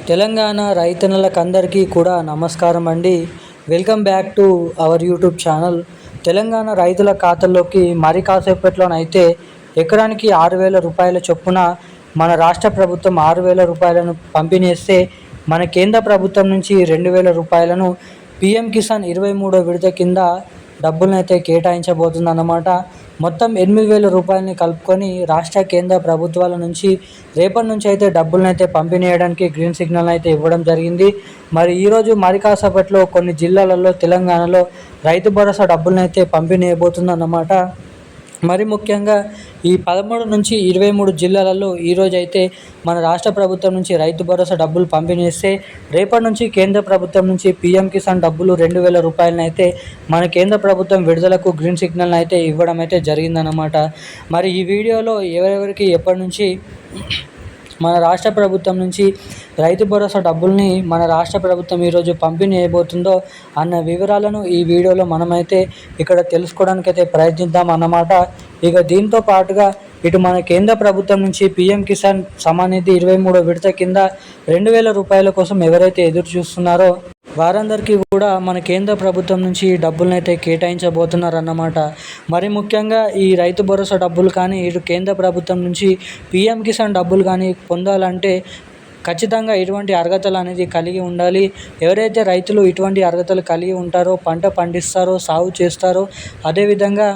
తెలంగాణ రైతన్నలకందరికీ కూడా నమస్కారం అండి. Welcome back to our YouTube channel. Telangana రైతుల ఖాతాల్లోకి మరి కాసేపట్లోనైతే ఎకరానికి 6,000 రూపాయల చొప్పున మన రాష్ట్ర ప్రభుత్వం 6,000 రూపాయలను పంపిణీ చేస్తే, మన కేంద్ర ప్రభుత్వం నుంచి 2,000 రూపాయలను పీఎం కిసాన్ 23వ విడత కింద డబ్బులనైతే కేటాయించబోతుందన్నమాట. మొత్తం 8,000 రూపాయలని కలుపుకొని రాష్ట్ర కేంద్ర ప్రభుత్వాల నుంచి రేపటి నుంచి అయితే డబ్బులనైతే పంపిణీ చేయడానికి గ్రీన్ సిగ్నల్ అయితే ఇవ్వడం జరిగింది. మరి ఈరోజు మరి కాసేపట్లో కొన్ని జిల్లాలలో తెలంగాణలో రైతు భరోసా డబ్బులనైతే పంపిణీ చేయబోతుందన్నమాట. మరి ముఖ్యంగా ఈ 13 నుంచి 23 జిల్లాలలో ఈరోజు అయితే మన రాష్ట్ర ప్రభుత్వం నుంచి రైతు భరోసా డబ్బులు పంపిణీ చేస్తే, రేపటి నుంచి కేంద్ర ప్రభుత్వం నుంచి పీఎం కిసాన్ డబ్బులు 2,000 రూపాయలను అయితే మన కేంద్ర ప్రభుత్వం విడుదలకు గ్రీన్ సిగ్నల్ అయితే ఇవ్వడం అయితే జరిగిందన్నమాట. మరి ఈ వీడియోలో ఎవరెవరికి ఎప్పటి నుంచి మన రాష్ట్ర ప్రభుత్వం నుంచి రైతు భరోసా డబ్బుల్ని మన రాష్ట్ర ప్రభుత్వం ఈరోజు పంపిణీ చేయబోతుందో అన్న వివరాలను ఈ వీడియోలో మనమైతే ఇక్కడ తెలుసుకోవడానికి అయితే ప్రయత్నిద్దాం అన్నమాట. ఇక దీంతో పాటుగా ఇటు మన కేంద్ర ప్రభుత్వం నుంచి పీఎం కిసాన్ సమ్మాన్ నిధి 23వ విడత కింద 2,000 రూపాయల కోసం ఎవరైతే ఎదురు చూస్తున్నారో వారందరికీ కూడా మన కేంద్ర ప్రభుత్వం నుంచి డబ్బులను అయితే కేటాయించబోతున్నారన్నమాట. మరి ముఖ్యంగా ఈ రైతు భరోసా డబ్బులు కానీ, ఇటు కేంద్ర ప్రభుత్వం నుంచి పీఎం కిసాన్ డబ్బులు కానీ పొందాలంటే ఖచ్చితంగా ఇటువంటి అర్హతలు అనేది కలిగి ఉండాలి. ఎవరైతే రైతులు ఇటువంటి అర్హతలు కలిగి ఉంటారో, పంట పండిస్తారో, సాగు చేస్తారో, అదేవిధంగా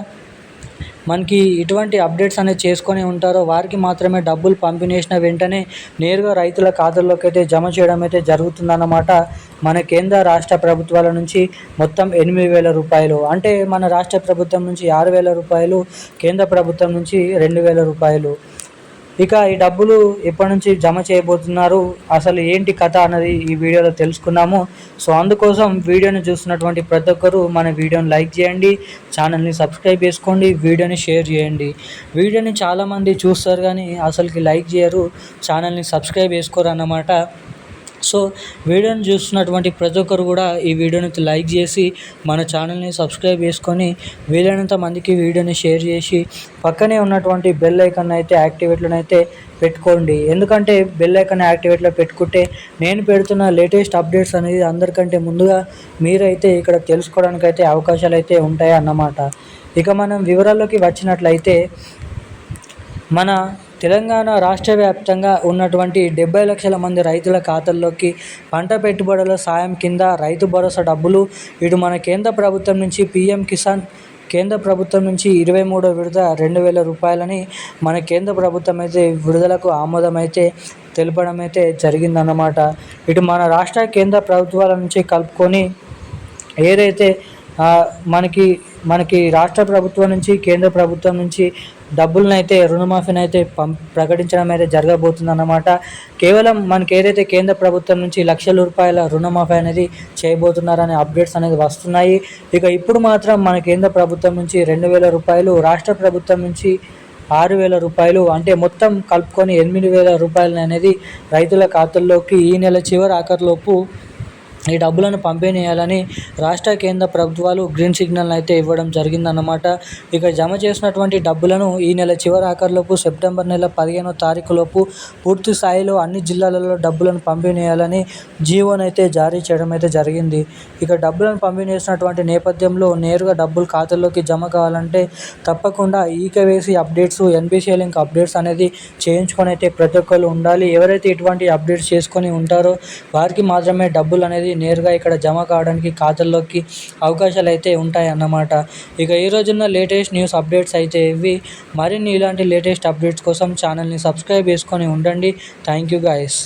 మనకి ఇటువంటి అప్డేట్స్ అనేది చేసుకొని ఉంటారో వారికి మాత్రమే డబ్బులు పంపిణీ చేసిన వెంటనే నేరుగా రైతుల ఖాతాల్లోకి అయితే జమ చేయడం అయితే జరుగుతుందన్నమాట. మన కేంద్ర రాష్ట్ర ప్రభుత్వాల నుంచి మొత్తం 8,000 రూపాయలు, అంటే మన రాష్ట్ర ప్రభుత్వం నుంచి 6,000 రూపాయలు, కేంద్ర ప్రభుత్వం నుంచి 2,000 రూపాయలు. ఇక ఈ డబ్బులు ఎప్పటి నుంచి జమ చేయబోతున్నారు, అసలు ఏంటి కథ అన్నది ఈ వీడియోలో తెలుసుకున్నాము. సో అందుకోసం వీడియోని చూస్తున్నటువంటి ప్రతి ఒక్కరూ మన వీడియోని లైక్ చేయండి, ఛానల్ని సబ్స్క్రైబ్ చేసుకోండి, వీడియోని షేర్ చేయండి. వీడియోని చాలామంది చూస్తారు కానీ అసలుకి లైక్ చేయరు, ఛానల్ని సబ్స్క్రైబ్ చేసుకోరు అన్నమాట. సో వీడియోని చూస్తున్నటువంటి ప్రతి ఒక్కరు కూడా ఈ వీడియోని లైక్ చేసి మన ఛానల్ని సబ్స్క్రైబ్ చేసుకొని వీలైనంత మందికి వీడియోని షేర్ చేసి పక్కనే ఉన్నటువంటి బెల్ ఐకాన్ అయితే యాక్టివేట్లో అయితే పెట్టుకోండి. ఎందుకంటే బెల్ ఐకాన్ యాక్టివేట్లో పెట్టుకుంటే నేను పెడుతున్న లేటెస్ట్ అప్డేట్స్ అనేది అందరికంటే ముందుగా మీరైతే ఇక్కడ తెలుసుకోవడానికి అయితే అవకాశాలు అయితే ఉంటాయి అన్నమాట. ఇక మనం వివరాల్లోకి వచ్చినట్లయితే, మన తెలంగాణ రాష్ట్ర వ్యాప్తంగా ఉన్నటువంటి 70 లక్షల మంది రైతుల ఖాతాల్లోకి పంట పెట్టుబడుల సాయం కింద రైతు భరోసా డబ్బులు ఇటు మన కేంద్ర ప్రభుత్వం నుంచి పీఎం కిసాన్ కేంద్ర ప్రభుత్వం నుంచి 23వ విడత 2,000 రూపాయలని మన కేంద్ర ప్రభుత్వం అయితే విడుదలకు ఆమోదం అయితే తెలపడం అయితే జరిగిందన్నమాట. ఇటు మన రాష్ట్ర కేంద్ర ప్రభుత్వాల నుంచి కలుపుకొని ఏదైతే మనకి రాష్ట్ర ప్రభుత్వం నుంచి కేంద్ర ప్రభుత్వం నుంచి డబ్బులను అయితే రుణమాఫీని అయితే ప్రకటించడం అయితే జరగబోతుందన్నమాట. కేవలం మనకి ఏదైతే కేంద్ర ప్రభుత్వం నుంచి లక్షల రూపాయల రుణమాఫీ అనేది చేయబోతున్నారనే అప్డేట్స్ అనేది వస్తున్నాయి. ఇక ఇప్పుడు మాత్రం మన కేంద్ర ప్రభుత్వం నుంచి 2,000 రూపాయలు, రాష్ట్ర ప్రభుత్వం నుంచి 6,000 రూపాయలు, అంటే మొత్తం కలుపుకొని 8,000 రూపాయలు అనేది రైతుల ఖాతాల్లోకి ఈ నెల చివరి ఆఖరిలోపు ఈ డబ్బులను పంపిణీ చేయాలని రాష్ట్ర కేంద్ర ప్రభుత్వాలు గ్రీన్ సిగ్నల్ అయితే ఇవ్వడం జరిగిందన్నమాట. ఇక జమ చేసినటువంటి డబ్బులను ఈ నెల చివరి ఆఖరిలోపు సెప్టెంబర్ నెల 15వ తారీఖులోపు పూర్తి స్థాయిలో అన్ని జిల్లాలలో డబ్బులను పంపిణీ చేయాలని జీవోనైతే జారీ చేయడం అయితే జరిగింది. ఇక డబ్బులను పంపిణీ చేసినటువంటి నేపథ్యంలో నేరుగా డబ్బులు ఖాతాల్లోకి జమ కావాలంటే తప్పకుండా eKYC updates, NPCI link updates అనేది చేయించుకొని అయితే ప్రతి ఒక్కరు ఉండాలి. ఎవరైతే ఇటువంటి అప్డేట్స్ చేసుకొని ఉంటారో వారికి మాత్రమే డబ్బులు అనేది నేరుగా ఇక్కడ జమ కావడానికి ఖాతాల్లోకి అవకాశాలు అయితే ఉంటాయి అన్నమాట. ఇక ఈ రోజున్న లేటెస్ట్ న్యూస్ అప్డేట్స్ అయితే ఇవి. మరిన్ని ఇలాంటి లేటెస్ట్ అప్డేట్స్ కోసం ఛానల్ని సబ్స్క్రైబ్ చేసుకొని ఉండండి. Thank you guys.